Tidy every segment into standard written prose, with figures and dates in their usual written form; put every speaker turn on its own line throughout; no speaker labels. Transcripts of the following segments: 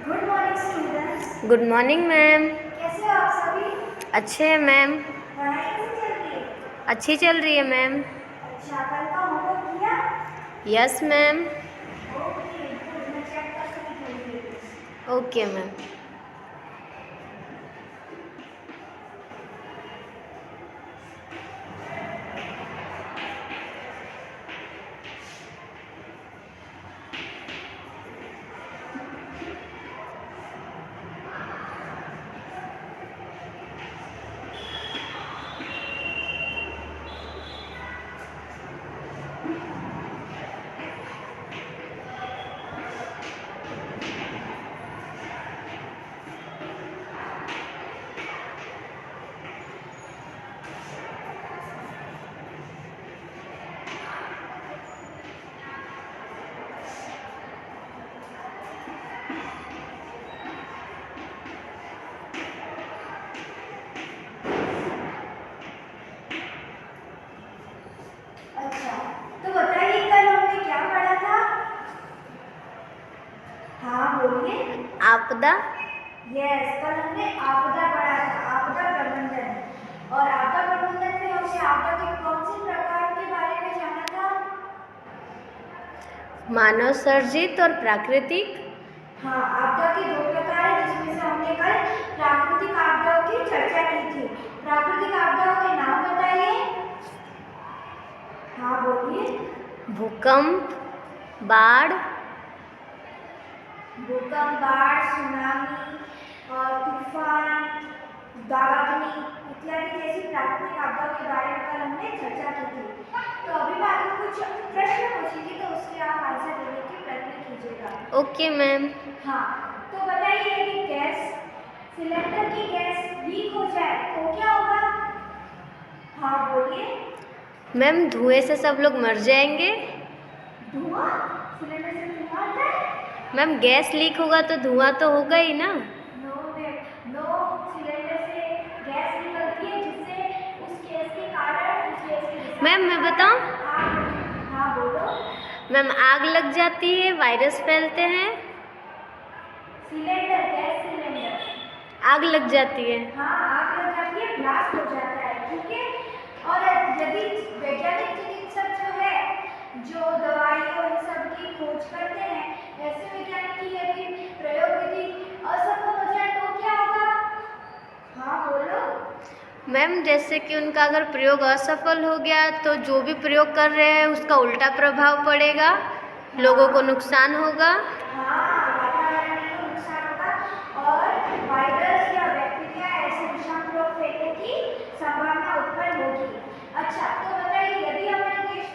Good morning students.
Good morning ma'am.
कैसे हो आप सभी?
अच्छे हैं मैम।
पढ़ाई कैसी चल रही है?
अच्छी चल रही है मैम।
अच्छा, कल का होमवर्क किया?
Yes ma'am.
ओके गुड, मैं चेक कर रही थोड़ी देर में।
Okay ma'am.
अच्छा, तो बताइए कल हमने क्या पढ़ा था? हाँ बोलिए।
आपदा।
यस, कल हमने आपदा पढ़ा था, आपदा प्रबंधन। और आपदा प्रबंधन में हमने आपदा के कौन से प्रकार के बारे में जाना था?
मानव सर्जित और प्राकृतिक।
हाँ, आपदा के दो प्रकार हैं जिसमें से हमने कल प्राकृतिक आपदाओं की चर्चा की थी। प्राकृतिक आपदाओं के नाम बताइए। हाँ बोलिए।
भूकंप, बाढ़।
भूकंप, बाढ़, सुनामी और तूफान, दावाग्नि इत्यादि जैसी प्राकृतिक आपदाओं के बारे में कल हमने चर्चा की थी। तो अभी मैं आपको कुछ प्रश्न पूछूंगी, तो उसके आप आंसर देने के प्रयत्न कीजिएगा।
Okay ma'am.
हाँ, तो बताइए यदि गैस सिलेंडर की गैस लीक हो जाए तो क्या होगा? हाँ बोलिए।
मैम धुएं से सब लोग मर जाएंगे।
धुआं? सिलेंडर से धुआं आता है?
मैम गैस लीक होगा तो धुआं तो होगा ही ना।
नो मैम, नो, सिलेंडर से गैस निकलती है जिससे उस गैस के कारण उस गैस के रिसाव
मैम मैं बताऊं?
हाँ बोलो।
मैम आग लग जाती है, वायरस फैलते हैं।
सिलेंडर, गैस सिलेंडर
आग लग जाती है।
हाँ, आग लग जाती है, ब्लास्ट हो जाता है, ठीक है। और यदि वैज्ञानिक चिकित्सक जो है, जो दवाइयों इन सब की खोज करते हैं, ऐसे वैज्ञानिक की यदि प्रयोग विधि असफल हो जाए तो क्या होगा? हाँ बोलो।
मैम जैसे कि उनका अगर प्रयोग असफल हो गया तो जो भी प्रयोग कर रहे हैं उसका उल्टा प्रभाव पड़ेगा, लोगों को नुकसान होगा।
हाँ, वातावरण को नुकसान होगा और वायरस या बैक्टीरिया ऐसे विषाणु रोग फैलने की संभावना उत्पन्न होगी। अच्छा, तो बताइए यदि हमारे देश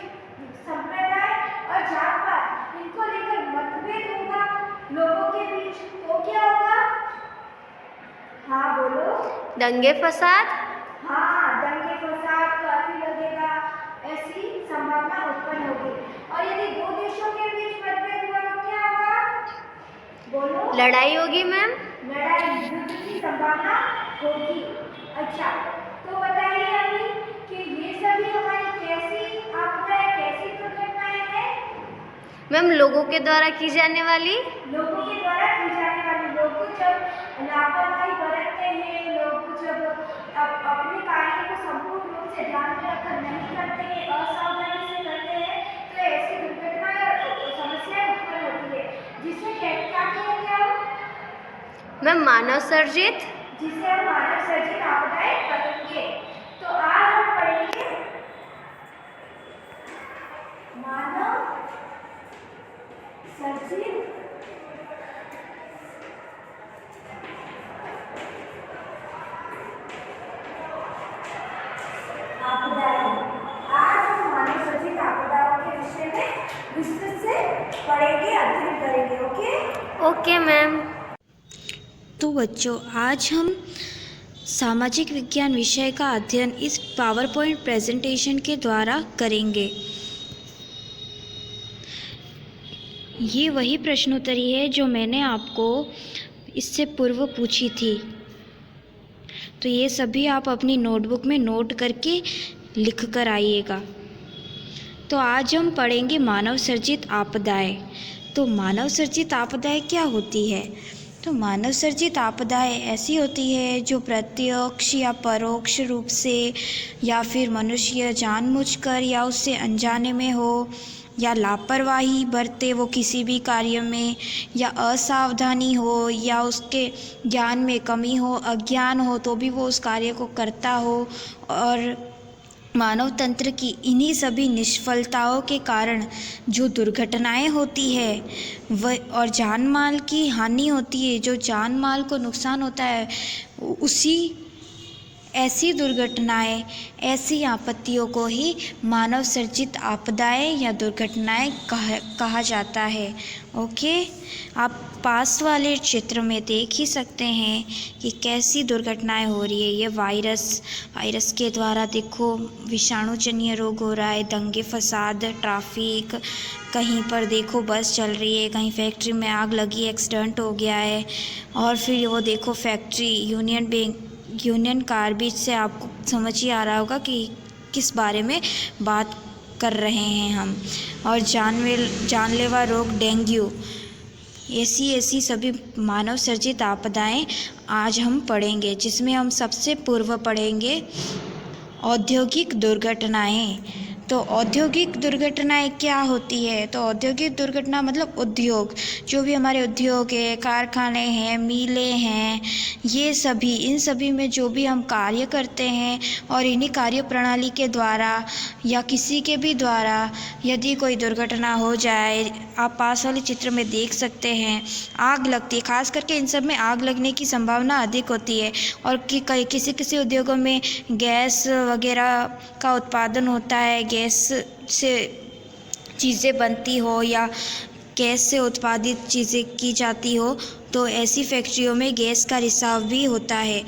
संप्रदाय और जात पात इनको लेकर मतभेद होगा लोगों के बीच तो क्या होगा? हाँ बोलो।
दंगे फसाद।
हाँ, दंगे फसाद, कर्फ्यू लगेगा, ऐसी संभावना उत्पन्न होगी। और यदि दो देशों के बीच मतभेद हुआ तो क्या होगा? बोलो।
लड़ाई होगी मैम।
लड़ाई, युद्ध की संभावना होगी। अच्छा, तो बताइए अभी कि ये सभी हमारी कैसी आपदाएं, कैसी दुर्घटनाएं हैं?
मैम लोगों के द्वारा की जाने वाली।
लोगों के द्वारा की जाने वाली, लोग जब लापरवाही बरतते हैं, लोग जब अपने कार्य को संपूर्ण रूप से ध्यान में रखकर नहीं करते हैं, असावधानी से करते हैं, तो ऐसी दुर्घटनाएं और समस्याएं उत्पन्न होती है, जिसे क्या कहेंगे हम?
मैम मानव सर्जित।
जिसे हम मानव सर्जित आपदाएं कहेंगे। तो आज हम पढ़ेंगे मानव सर्जित आपदाएं। आज हम मानव सर्जित आपदाओं के विषय में विस्तृत से पढ़ेंगे, अध्ययन करेंगे।
Okay ma'am.
तो बच्चों, आज हम सामाजिक विज्ञान विषय का अध्ययन इस पावर पॉइंट प्रेजेंटेशन के द्वारा करेंगे। ये वही प्रश्नोत्तरी है जो मैंने आपको इससे पूर्व पूछी थी, तो ये सभी आप अपनी नोटबुक में नोट करके लिख कर आइएगा। तो आज हम पढ़ेंगे मानव सर्जित आपदाएं। तो मानव सर्जित आपदाएं क्या होती है? तो मानव सर्जित आपदाएं ऐसी होती है जो प्रत्यक्ष या परोक्ष रूप से या फिर मनुष्य जानबूझकर या उससे अनजाने में हो या लापरवाही बरते वो किसी भी कार्य में या असावधानी हो या उसके ज्ञान में कमी हो, अज्ञान हो तो भी वो उस कार्य को करता हो। और मानव तंत्र की इन्हीं सभी निष्फलताओं के कारण जो दुर्घटनाएं होती है वह और जान माल की हानि होती है, जो जान माल को नुकसान होता है, उसी ऐसी दुर्घटनाएं, ऐसी आपत्तियों को ही मानव सर्जित आपदाएं या दुर्घटनाएं कहा जाता है। ओके, आप पास वाले चित्र में देख ही सकते हैं कि कैसी दुर्घटनाएं हो रही है। ये वायरस के द्वारा देखो विषाणुजन्य रोग हो रहा है, दंगे फसाद, ट्रैफिक, कहीं पर देखो बस चल रही है, कहीं फैक्ट्री में आग लगी, एक्सीडेंट हो गया है। और फिर वो देखो फैक्ट्री यूनियन कार्बाइड से आपको समझ ही आ रहा होगा कि किस बारे में बात कर रहे हैं हम। और जानलेवा रोग डेंगू, ऐसी सभी मानव सर्जित आपदाएं आज हम पढ़ेंगे, जिसमें हम सबसे पूर्व पढ़ेंगे औद्योगिक दुर्घटनाएं। तो औद्योगिक दुर्घटनाएं क्या होती है? तो औद्योगिक दुर्घटना मतलब उद्योग, जो भी हमारे उद्योग है, कारखाने हैं, मिलें हैं, ये सभी, इन सभी में जो भी हम कार्य करते हैं और इन्हीं कार्य प्रणाली के द्वारा या किसी के भी द्वारा यदि कोई दुर्घटना हो जाए, आप पास वाले चित्र में देख सकते हैं आग लगती है। खास करके इन सब में आग लगने की संभावना अधिक होती है। और किसी उद्योगों में गैस वगैरह का उत्पादन होता है, गैस से चीज़ें बनती हो या गैस से उत्पादित चीज़ें की जाती हो, तो ऐसी फैक्ट्रियों में गैस का रिसाव भी होता है।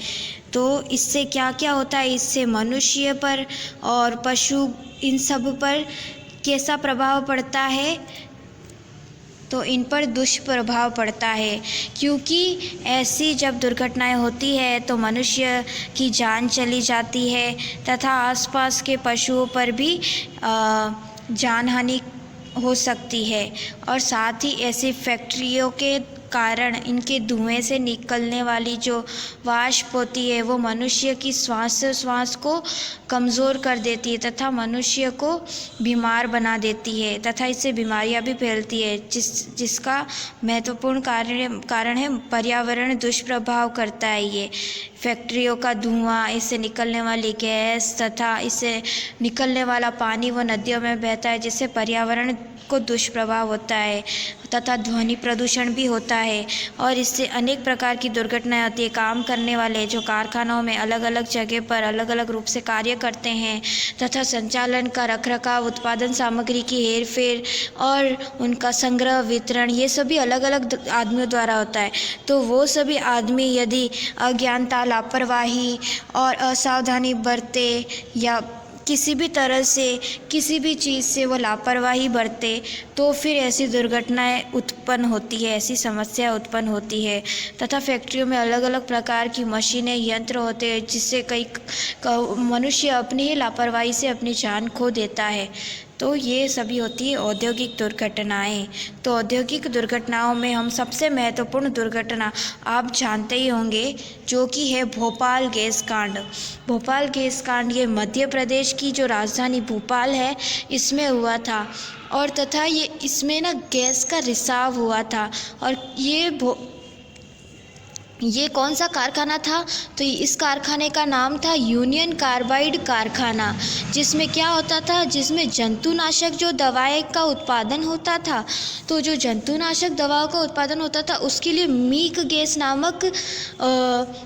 तो इससे क्या क्या होता है? इससे मनुष्य पर और पशु, इन सब पर कैसा प्रभाव पड़ता है? तो इन पर दुष्प्रभाव पड़ता है, क्योंकि ऐसी जब दुर्घटनाएं होती है तो मनुष्य की जान चली जाती है तथा आसपास के पशुओं पर भी जान हानि हो सकती है। और साथ ही ऐसी फैक्ट्रियों के कारण इनके धुएं से निकलने वाली जो वाष्प होती है वो मनुष्य की श्वास को कमज़ोर कर देती है तथा मनुष्य को बीमार बना देती है तथा इससे बीमारियां भी फैलती है, जिसका महत्वपूर्ण कारण है पर्यावरण दुष्प्रभाव करता है। ये फैक्ट्रियों का धुआं, इससे निकलने वाली गैस तथा इससे निकलने वाला पानी वो नदियों में बहता है, जिससे पर्यावरण को दुष्प्रभाव होता है तथा ध्वनि प्रदूषण भी होता है। और इससे अनेक प्रकार की दुर्घटनाएं होती है। काम करने वाले जो कारखानों में अलग अलग जगह पर अलग अलग रूप से कार्य करते हैं तथा संचालन का रखरखाव, उत्पादन सामग्री की हेरफेर और उनका संग्रह, वितरण, ये सभी अलग अलग आदमियों द्वारा होता है। तो वो सभी आदमी यदि अज्ञानता, लापरवाही और असावधानी बरते या किसी भी तरह से किसी भी चीज़ से वो लापरवाही बरते तो फिर ऐसी दुर्घटनाएं उत्पन्न होती है, ऐसी समस्या उत्पन्न होती है। तथा फैक्ट्रियों में अलग अलग प्रकार की मशीनें, यंत्र होते हैं, जिससे कई मनुष्य अपनी ही लापरवाही से अपनी जान खो देता है। तो ये सभी होती है औद्योगिक दुर्घटनाएं। तो औद्योगिक दुर्घटनाओं में हम सबसे महत्वपूर्ण दुर्घटना आप जानते ही होंगे, जो कि है भोपाल गैस कांड। भोपाल गैस कांड ये मध्य प्रदेश की जो राजधानी भोपाल है, इसमें हुआ था। और तथा ये इसमें ना गैस का रिसाव हुआ था। और ये कौन सा कारखाना था? तो इस कारखाने का नाम था यूनियन कार्बाइड कारखाना। जिसमें क्या होता था? जिसमें जंतुनाशक जो दवाएं का उत्पादन होता था, तो जो जंतुनाशक दवाओं का उत्पादन होता था उसके लिए मीक गैस नामक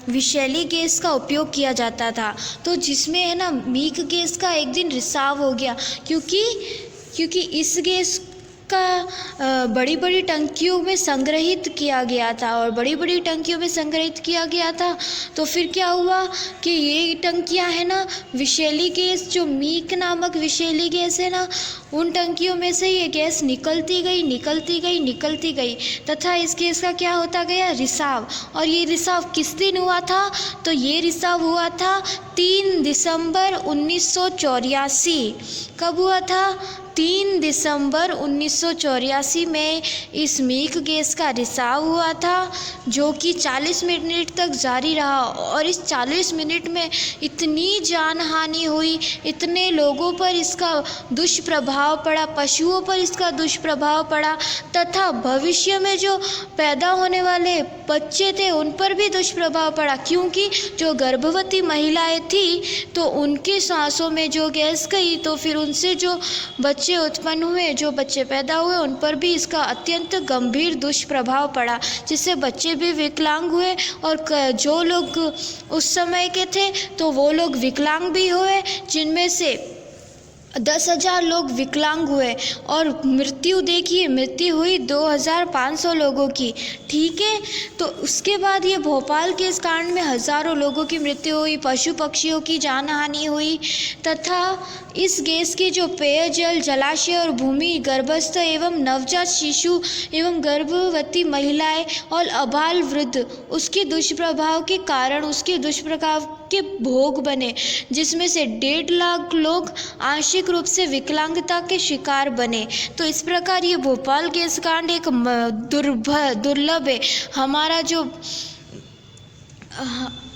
विषैली गैस का उपयोग किया जाता था। तो जिसमें है ना मीक गैस का एक दिन रिसाव हो गया, क्योंकि इस गैस का बड़ी बड़ी टंकियों में संग्रहित किया गया था। और बड़ी बड़ी टंकियों में संग्रहित किया गया था तो फिर क्या हुआ कि ये टंकियां है ना विषैली गैस, जो मीक नामक विषैली गैस है ना, उन टंकियों में से ये गैस निकलती गई तथा इस गैस का क्या होता गया? रिसाव। और ये रिसाव किस दिन हुआ था? तो ये रिसाव हुआ था 3 दिसंबर 1984। कब हुआ था? 3 दिसंबर 1984 में इस मीक गैस का रिसाव हुआ था, जो कि 40 मिनट तक जारी रहा और इस 40 मिनट में इतनी जान हानि हुई, इतने लोगों पर इसका दुष्प्रभाव पड़ा, पशुओं पर इसका दुष्प्रभाव पड़ा तथा भविष्य में जो पैदा होने वाले बच्चे थे उन पर भी दुष्प्रभाव पड़ा, क्योंकि जो गर्भवती महिलाएं थी तो उनके सांसों में जो गैस गई तो फिर उनसे जो बच्चे उत्पन्न हुए, जो बच्चे पैदा हुए, उन पर भी इसका अत्यंत गंभीर दुष्प्रभाव पड़ा, जिससे बच्चे भी विकलांग हुए और जो लोग उस समय के थे तो वो लोग विकलांग भी हुए, जिनमें से 10,000 लोग विकलांग हुए और मृत्यु देखिए, मृत्यु हुई 2,500 लोगों की। ठीक है, तो उसके बाद ये भोपाल के इस कांड में हज़ारों लोगों की मृत्यु हुई, पशु पक्षियों की जान हानि हुई तथा इस गैस की जो पेयजल, जलाशय और भूमि गर्भस्थ एवं नवजात शिशु एवं गर्भवती महिलाएं और अबाल वृद्ध उसके दुष्प्रभाव के कारण, उसके दुष्प्रभाव के भोग बने, जिसमें से 1.5 लाख लोग आंशिक रूप से विकलांगता के शिकार बने। तो इस प्रकार ये भोपाल गैस कांड एक दुर्लभ है।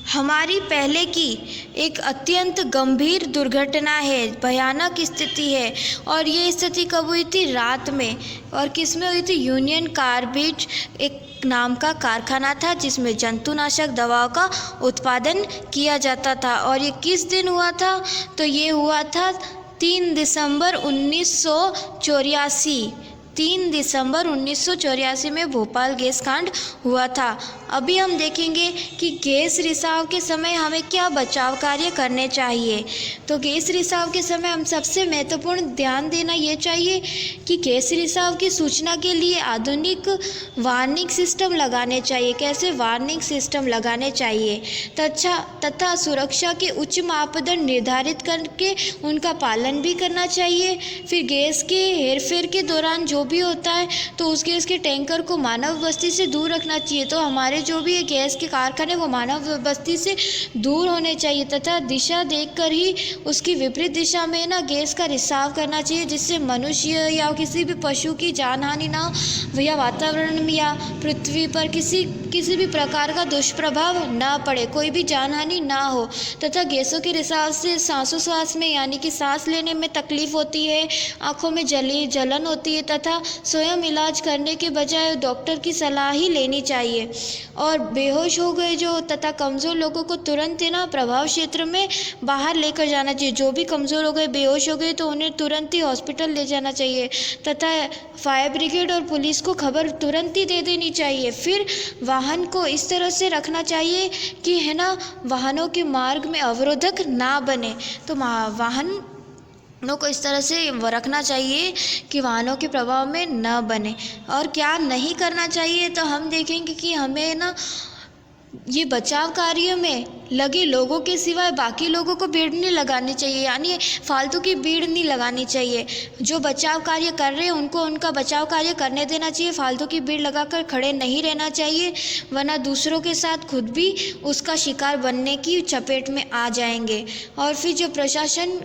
हमारी पहले की एक अत्यंत गंभीर दुर्घटना है, भयानक स्थिति है। और ये स्थिति कब हुई थी? रात में। और किस में हुई थी? यूनियन कार्बाइड एक नाम का कारखाना था जिसमें जंतुनाशक दवाओं का उत्पादन किया जाता था। और ये किस दिन हुआ था? तो ये हुआ था 3 दिसंबर 1984। 3 दिसंबर 1984 में भोपाल गैस कांड हुआ था। अभी हम देखेंगे कि गैस रिसाव के समय हमें क्या बचाव कार्य करने चाहिए। तो गैस रिसाव के समय हम सबसे महत्वपूर्ण ध्यान देना ये चाहिए कि गैस रिसाव की सूचना के लिए आधुनिक वार्निंग सिस्टम लगाने चाहिए। कैसे वार्निंग सिस्टम लगाने चाहिए तथा सुरक्षा के उच्च मापदंड निर्धारित करके उनका पालन भी करना चाहिए। फिर गैस के हेरफेर के दौरान जो भी होता है तो उस गैस के टैंकर को मानव बस्ती से दूर रखना चाहिए। तो हमारे जो भी गैस के कारखाने वो मानव बस्ती से दूर होने चाहिए तथा दिशा देखकर ही उसकी विपरीत दिशा में ना गैस का रिसाव करना चाहिए, जिससे मनुष्य या किसी भी पशु की जान हानि ना हो या वातावरण में या पृथ्वी पर किसी भी प्रकार का दुष्प्रभाव ना पड़े, कोई भी जान हानि ना हो। तथा गैसों के रिसाव से सांसोश्वास में यानी कि सांस लेने में तकलीफ होती है, आँखों में जलन होती है तथा स्वयं इलाज करने के बजाय डॉक्टर की सलाह ही लेनी चाहिए। और बेहोश हो गए जो तथा कमज़ोर लोगों को तुरंत ना प्रभाव क्षेत्र में बाहर लेकर जाना चाहिए। जो भी कमज़ोर हो गए, बेहोश हो गए तो उन्हें तुरंत ही हॉस्पिटल ले जाना चाहिए तथा फायर ब्रिगेड और पुलिस को खबर तुरंत ही दे देनी चाहिए। फिर वाहन को इस तरह से रखना चाहिए कि है ना वाहनों के मार्ग में अवरोधक ना बने। तो वाहनों को इस तरह से रखना चाहिए कि वाहनों के प्रभाव में न बने। और क्या नहीं करना चाहिए तो हम देखेंगे कि हमें ना ये बचाव कार्य में लगे लोगों के सिवाय बाकी लोगों को भीड़ नहीं लगानी चाहिए, यानी फालतू की भीड़ नहीं लगानी चाहिए। जो बचाव कार्य कर रहे हैं उनको उनका बचाव कार्य करने देना चाहिए, फालतू की भीड़ लगाकर खड़े नहीं रहना चाहिए, वरना दूसरों के साथ खुद भी उसका शिकार बनने की चपेट में आ जाएंगे। और फिर जो प्रशासन,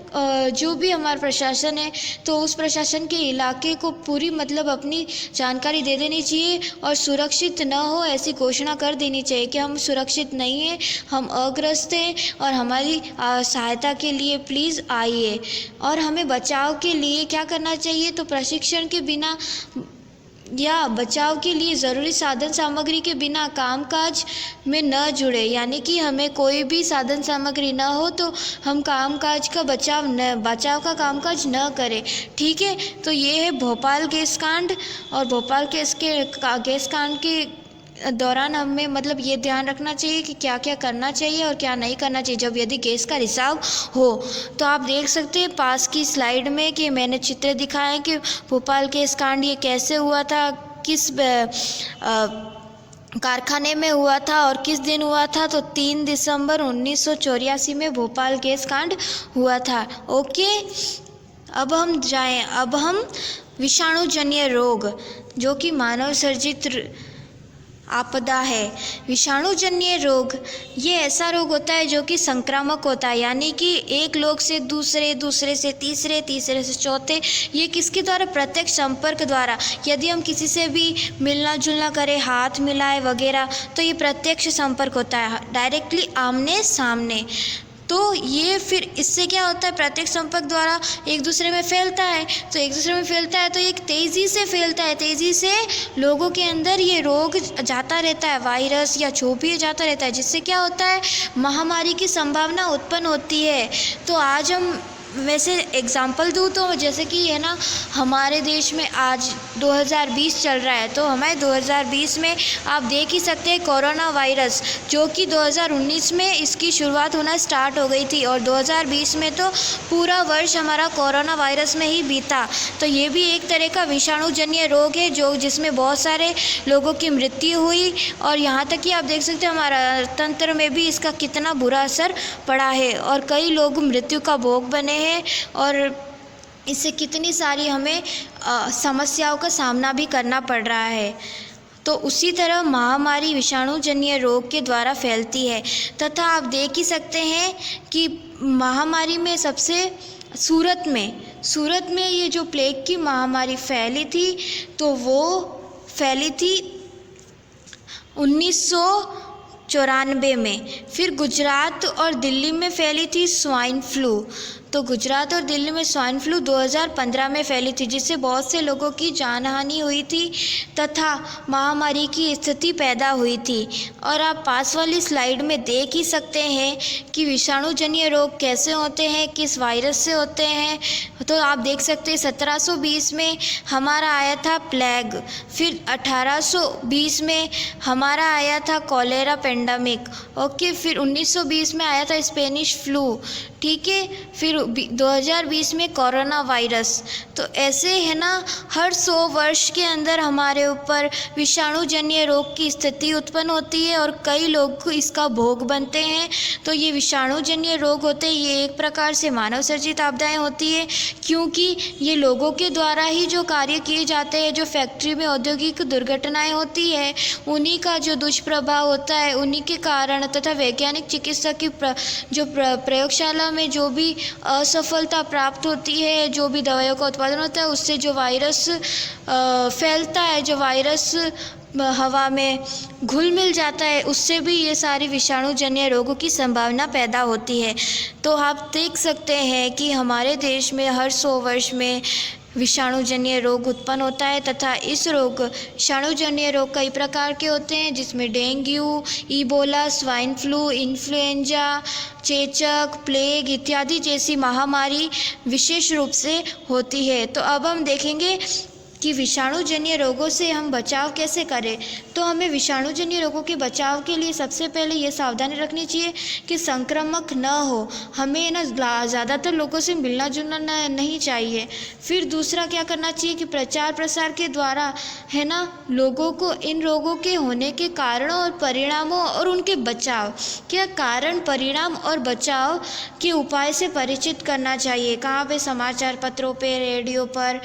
जो भी हमारा प्रशासन है तो उस प्रशासन के इलाके को पूरी मतलब अपनी जानकारी दे देनी चाहिए और सुरक्षित न हो ऐसी घोषणा कर देनी चाहिए कि हम सुरक्षित नहीं है, हम अग्रस्त हैं और हमारी सहायता के लिए प्लीज़ आइए। और हमें बचाव के लिए क्या करना चाहिए तो प्रशिक्षण के बिना या बचाव के लिए ज़रूरी साधन सामग्री के बिना कामकाज में न जुड़े, यानी कि हमें कोई भी साधन सामग्री न हो तो हम कामकाज का बचाव का कामकाज न करें। ठीक है, तो ये है भोपाल गैस कांड। और भोपाल गैस कांड के दौरान हमें मतलब ये ध्यान रखना चाहिए कि क्या क्या करना चाहिए और क्या नहीं करना चाहिए जब यदि गैस का रिसाव हो। तो आप देख सकते हैं पास की स्लाइड में कि मैंने चित्र दिखाया है कि भोपाल गैस कांड ये कैसे हुआ था, किस कारखाने में हुआ था और किस दिन हुआ था। तो 3 दिसंबर 1984 में भोपाल गैस कांड हुआ था। ओके, अब हम विषाणुजन्य रोग जो कि मानव सर्जित आपदा है। विषाणुजन्य रोग ये ऐसा रोग होता है जो कि संक्रामक होता है, यानी कि एक लोग से दूसरे, दूसरे से तीसरे, तीसरे से चौथे, ये किसके द्वारा? प्रत्यक्ष संपर्क द्वारा। यदि हम किसी से भी मिलना जुलना करें, हाथ मिलाए वगैरह, तो ये प्रत्यक्ष संपर्क होता है, डायरेक्टली आमने सामने। तो ये फिर इससे क्या होता है? प्रत्यक्ष संपर्क द्वारा एक दूसरे में फैलता है, तो एक दूसरे में फैलता है तो एक तेज़ी से फैलता है, तेज़ी से लोगों के अंदर ये रोग जाता रहता है, वायरस या जो भी जाता रहता है, जिससे क्या होता है? महामारी की संभावना उत्पन्न होती है। तो आज हम वैसे एग्ज़ाम्पल दूँ तो जैसे कि है ना, हमारे देश में आज 2020 चल रहा है, तो हमारे 2020 में आप देख ही सकते हैं कोरोना वायरस, जो कि 2019 में इसकी शुरुआत होना स्टार्ट हो गई थी और 2020 में तो पूरा वर्ष हमारा कोरोना वायरस में ही बीता। तो ये भी एक तरह का विषाणुजन्य रोग है जो जिसमें बहुत सारे लोगों की मृत्यु हुई, और यहाँ तक कि आप देख सकते हैं हमारा तंत्र में भी इसका कितना बुरा असर पड़ा है और कई लोग मृत्यु का भोग बने हैं, और इससे कितनी सारी हमें समस्याओं का सामना भी करना पड़ रहा है। तो उसी तरह महामारी विषाणुजन्य रोग के द्वारा फैलती है, तथा आप देख ही सकते हैं कि महामारी में सबसे सूरत में ये जो प्लेग की महामारी फैली थी, तो वो फैली थी 1994 में। फिर गुजरात और दिल्ली में फैली थी स्वाइन फ्लू। तो गुजरात और दिल्ली में स्वाइन फ्लू 2015 में फैली थी, जिससे बहुत से लोगों की जानहानि हुई थी तथा महामारी की स्थिति पैदा हुई थी। और आप पास वाली स्लाइड में देख ही सकते हैं कि विषाणुजन्य रोग कैसे होते हैं, किस वायरस से होते हैं। तो आप देख सकते हैं 1720 में हमारा आया था प्लेग, फिर 1820 में हमारा आया था कॉलेरा पेंडेमिक, ओके, फिर 1920 में आया था स्पेनिश फ्लू, ठीक है, फिर 2020 में कोरोना वायरस। तो ऐसे है ना, हर 100 वर्ष के अंदर हमारे ऊपर विषाणुजन्य रोग की स्थिति उत्पन्न होती है और कई लोग इसका भोग बनते हैं। तो ये विषाणुजन्य रोग होते हैं, ये एक प्रकार से मानव सर्जित आपदाएं होती है, क्योंकि ये लोगों के द्वारा ही जो कार्य किए जाते हैं, जो फैक्ट्री में औद्योगिक दुर्घटनाएं होती है, उन्हीं का जो दुष्प्रभाव होता है, उन्हीं के कारण तथा वैज्ञानिक चिकित्सा की जो प्रयोगशाला में जो भी असफलता प्राप्त होती है, जो भी दवाइयों का उत्पादन होता है, उससे जो वायरस फैलता है, जो वायरस हवा में घुल मिल जाता है, उससे भी ये सारी विषाणुजन्य रोगों की संभावना पैदा होती है। तो आप देख सकते हैं कि हमारे देश में हर 100 वर्ष में विषाणुजन्य रोग उत्पन्न होता है, तथा इस रोग विषाणुजन्य रोग कई प्रकार के होते हैं, जिसमें dengue, Ebola, swine flu, influenza, चेचक, प्लेग इत्यादि जैसी महामारी विशेष रूप से होती है। तो अब हम देखेंगे कि विषाणुजन्य रोगों से हम बचाव कैसे करें। तो हमें विषाणुजन्य रोगों के बचाव के लिए सबसे पहले ये सावधानी रखनी चाहिए कि संक्रामक न हो, हमें ना ज़्यादातर लोगों से मिलना जुलना नहीं चाहिए। फिर दूसरा क्या करना चाहिए कि प्रचार प्रसार के द्वारा है ना, लोगों को इन रोगों के होने के कारणों और परिणामों और उनके बचाव के कारण, परिणाम और बचाव के उपाय से परिचित करना चाहिए। कहाँ पे? समाचार पत्रों पे, रेडियो पर,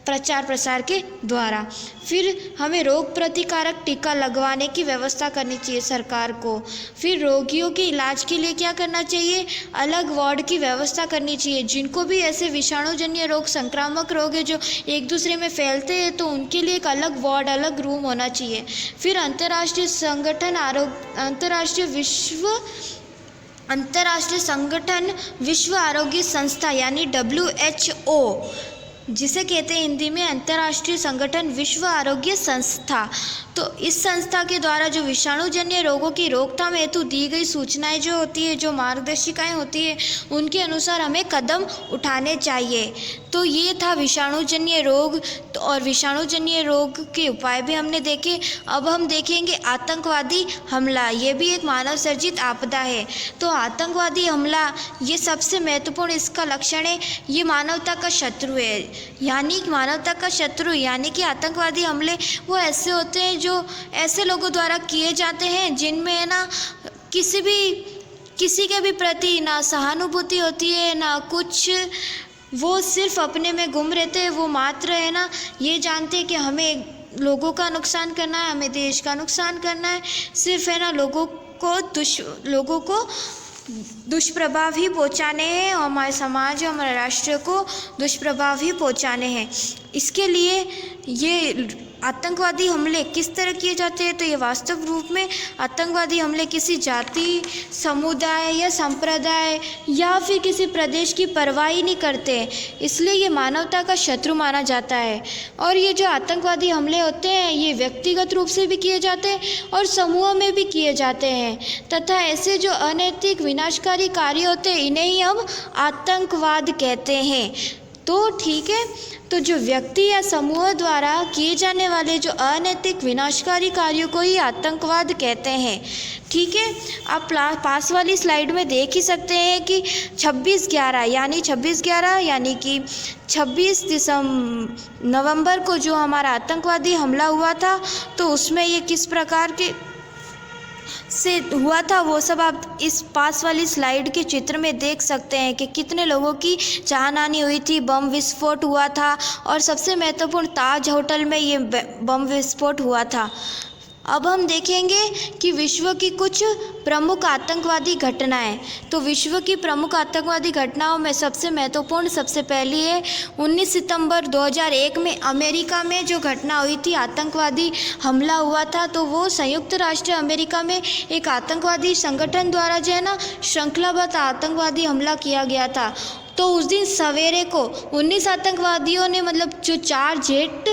प्रचार प्रसार के द्वारा। फिर हमें रोग प्रतिकारक टीका लगवाने की व्यवस्था करनी चाहिए सरकार को। फिर रोगियों के इलाज के लिए क्या करना चाहिए? अलग वार्ड की व्यवस्था करनी चाहिए। जिनको भी ऐसे विषाणुजन्य रोग, संक्रामक रोग है जो एक दूसरे में फैलते हैं, तो उनके लिए एक अलग वार्ड, अलग रूम होना चाहिए। फिर अंतर्राष्ट्रीय संगठन विश्व आरोग्य संस्था यानी WHO, जिसे कहते हैं हिंदी में अंतर्राष्ट्रीय संगठन विश्व आरोग्य संस्था। तो इस संस्था के द्वारा जो विषाणुजन्य रोगों की रोकथाम हेतु दी गई सूचनाएं जो होती है, जो मार्गदर्शिकाएं होती है, उनके अनुसार हमें कदम उठाने चाहिए। तो ये था विषाणुजन्य रोग। तो और विषाणुजन्य रोग के उपाय भी हमने देखे। अब हम देखेंगे आतंकवादी हमला। ये भी एक मानव सर्जित आपदा है। तो आतंकवादी हमला, ये सबसे महत्वपूर्ण इसका लक्षण है, ये मानवता का शत्रु है। यानी कि मानवता का शत्रु यानी कि आतंकवादी हमले वो ऐसे होते हैं जो ऐसे लोगों द्वारा किए जाते हैं जिनमें है ना किसी के भी प्रति ना सहानुभूति होती है ना कुछ, वो सिर्फ अपने में गुम रहते हैं। वो मात्र है ना ये जानते हैं कि हमें लोगों का नुकसान करना है, हमें देश का नुकसान करना है, सिर्फ है ना लोगों को दुष्प्रभाव ही पहुंचाने हैं और हमारे समाज और हमारे राष्ट्र को दुष्प्रभाव ही पहुंचाने हैं। इसके लिए ये आतंकवादी हमले किस तरह किए जाते हैं, तो ये वास्तव रूप में आतंकवादी हमले किसी जाति, समुदाय या संप्रदाय या फिर किसी प्रदेश की परवाह ही नहीं करते हैं, इसलिए ये मानवता का शत्रु माना जाता है। और ये जो आतंकवादी हमले होते हैं ये व्यक्तिगत रूप से भी किए जाते हैं और समूह में भी किए जाते हैं, तथा ऐसे जो अनैतिक विनाशकारी कार्य होते हैं इन्हें ही हम आतंकवाद कहते हैं। तो ठीक है, तो जो व्यक्ति या समूह द्वारा किए जाने वाले जो अनैतिक विनाशकारी कार्यों को ही आतंकवाद कहते हैं। ठीक है, आप पास वाली स्लाइड में देख ही सकते हैं कि 26/11 यानी कि 26 नवंबर को जो हमारा आतंकवादी हमला हुआ था, तो उसमें ये किस प्रकार के से हुआ था वो सब आप इस पास वाली स्लाइड के चित्र में देख सकते हैं कि कितने लोगों की जान हानि हुई थी, बम विस्फोट हुआ था और सबसे महत्वपूर्ण ताज होटल में ये बम विस्फोट हुआ था। अब हम देखेंगे कि विश्व की कुछ प्रमुख आतंकवादी घटनाएं। तो विश्व की प्रमुख आतंकवादी घटनाओं में सबसे महत्वपूर्ण सबसे पहली है 19 सितंबर 2001 में अमेरिका में जो घटना हुई थी, आतंकवादी हमला हुआ था। तो वो संयुक्त राष्ट्र अमेरिका में एक आतंकवादी संगठन द्वारा जो है ना श्रृंखलाबद्ध आतंकवादी हमला किया गया था। तो उस दिन सवेरे को 19 आतंकवादियों ने मतलब जो 4 जेट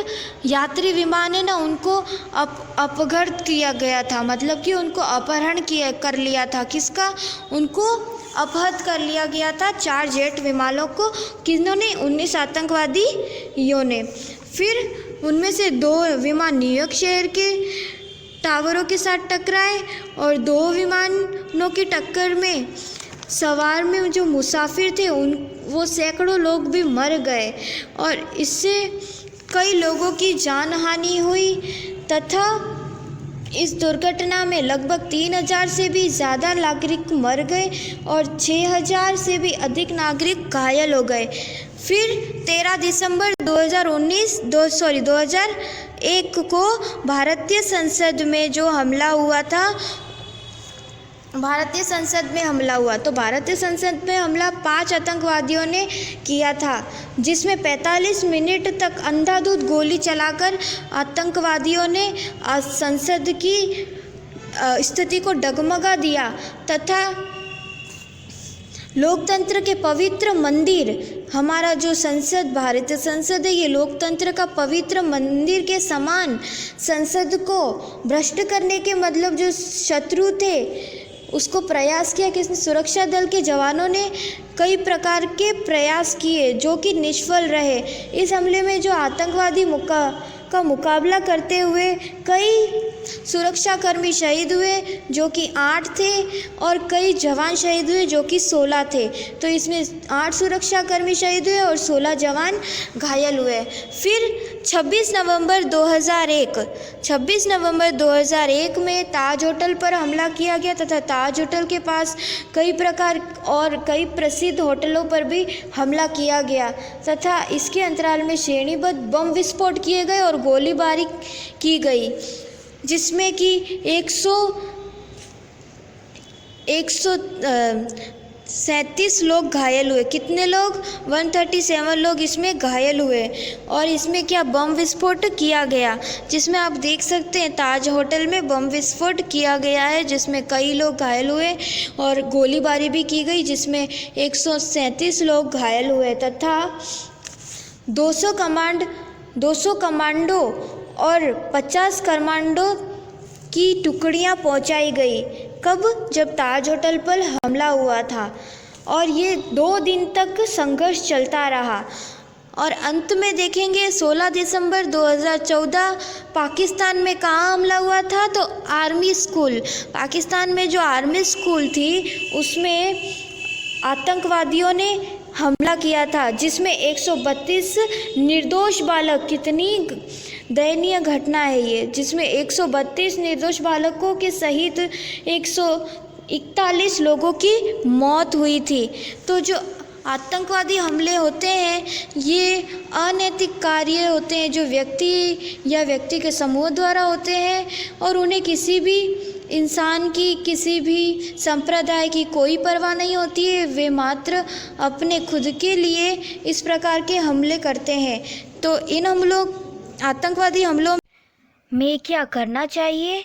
यात्री विमान है ना उनको अपहृत किया गया था, मतलब कि उनको अपहरण कर लिया था। किसका? उनको अपहृत कर लिया गया था 4 जेट विमानों को। किन्होंने? 19 आतंकवादियों ने। फिर उनमें से 2 विमान न्यूयॉर्क शहर के टावरों के साथ टकराए और 2 विमानों की टक्कर में सवार में जो मुसाफिर थे वो सैकड़ों लोग भी मर गए और इससे कई लोगों की जान हानि हुई तथा इस दुर्घटना में लगभग 3000 से भी ज़्यादा नागरिक मर गए और 6000 से भी अधिक नागरिक घायल हो गए। फिर 13 दिसंबर 2001 को भारतीय संसद में जो हमला हुआ था, भारतीय संसद में हमला हुआ। तो भारतीय संसद में हमला 5 आतंकवादियों ने किया था, जिसमें 45 मिनट तक अंधाधुंध गोली चलाकर आतंकवादियों ने संसद की स्थिति को डगमगा दिया तथा लोकतंत्र के पवित्र मंदिर, हमारा जो संसद भारतीय संसद है, ये लोकतंत्र का पवित्र मंदिर के समान संसद को भ्रष्ट करने के मतलब जो शत्रु थे उसको प्रयास किया। किसने? सुरक्षा दल के जवानों ने कई प्रकार के प्रयास किए जो कि निष्फल रहे। इस हमले में जो आतंकवादी का मुकाबला करते हुए कई सुरक्षाकर्मी शहीद हुए जो कि 8 थे और कई जवान शहीद हुए जो कि 16 थे। तो इसमें 8 सुरक्षाकर्मी शहीद हुए और 16 जवान घायल हुए। फिर 26 नवंबर 2001 में ताज होटल पर हमला किया गया तथा ताज होटल के पास कई प्रकार और कई प्रसिद्ध होटलों पर भी हमला किया गया तथा इसके अंतराल में श्रेणीबद्ध बम विस्फोट किए गए और गोलीबारी की गई, जिसमें कि 137 लोग घायल हुए। कितने लोग? 137 लोग इसमें घायल हुए। और इसमें क्या बम विस्फोट किया गया, जिसमें आप देख सकते हैं ताज होटल में बम विस्फोट किया गया है जिसमें कई लोग घायल हुए और गोलीबारी भी की गई जिसमें 137 लोग घायल हुए तथा 200 कमांडो और 50 कमांडो की टुकड़ियां पहुंचाई गई। कब? जब ताज होटल पर हमला हुआ था और ये 2 दिन तक संघर्ष चलता रहा। और अंत में देखेंगे 16 दिसंबर 2014 पाकिस्तान में कहाँ हमला हुआ था? तो आर्मी स्कूल, पाकिस्तान में जो आर्मी स्कूल थी उसमें आतंकवादियों ने हमला किया था जिसमें 132 निर्दोष बालक, कितनी दयनीय घटना है ये, जिसमें 132 निर्दोष बालकों के सहित 141 लोगों की मौत हुई थी। तो जो आतंकवादी हमले होते हैं, ये अनैतिक कार्य होते हैं जो व्यक्ति या व्यक्ति के समूह द्वारा होते हैं और उन्हें किसी भी इंसान की, किसी भी संप्रदाय की कोई परवाह नहीं होती है। वे मात्र अपने खुद के लिए इस प्रकार के हमले करते हैं। तो इन हमलों, आतंकवादी हमलों में क्या करना चाहिए,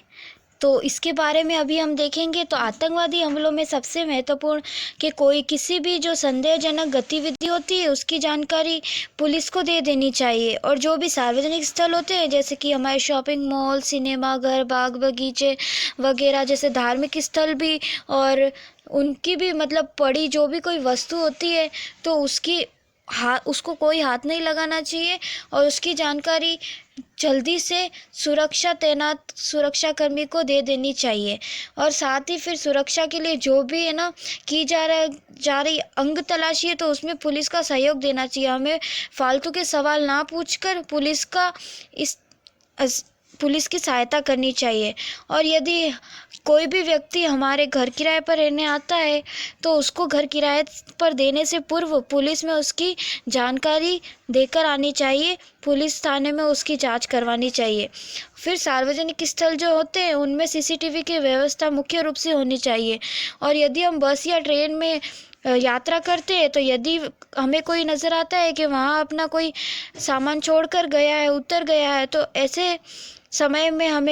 तो इसके बारे में अभी हम देखेंगे। तो आतंकवादी हमलों में सबसे महत्वपूर्ण कि कोई किसी भी जो संदेहजनक गतिविधि होती है उसकी जानकारी पुलिस को दे देनी चाहिए। और जो भी सार्वजनिक स्थल होते हैं जैसे कि हमारे शॉपिंग मॉल, सिनेमा घर, बाग बगीचे वगैरह जैसे धार्मिक स्थल भी, और उनकी भी मतलब पड़ी जो भी कोई वस्तु होती है तो उसको कोई हाथ नहीं लगाना चाहिए और उसकी जानकारी जल्दी से तैनात सुरक्षाकर्मी को दे देनी चाहिए। और साथ ही फिर सुरक्षा के लिए जो भी है ना की जा रही अंग तलाशी है तो उसमें पुलिस का सहयोग देना चाहिए। हमें फालतू के सवाल ना पूछकर पुलिस की सहायता करनी चाहिए। और यदि कोई भी व्यक्ति हमारे घर किराए पर रहने आता है तो उसको घर किराए पर देने से पूर्व पुलिस में उसकी जानकारी देकर आनी चाहिए, पुलिस थाने में उसकी जांच करवानी चाहिए। फिर सार्वजनिक स्थल जो होते हैं उनमें सीसीटीवी की व्यवस्था मुख्य रूप से होनी चाहिए। और यदि हम बस या ट्रेन में यात्रा करते हैं तो यदि हमें कोई नज़र आता है कि वहाँ अपना कोई सामान छोड़कर गया है, उतर गया है, तो ऐसे समय में हम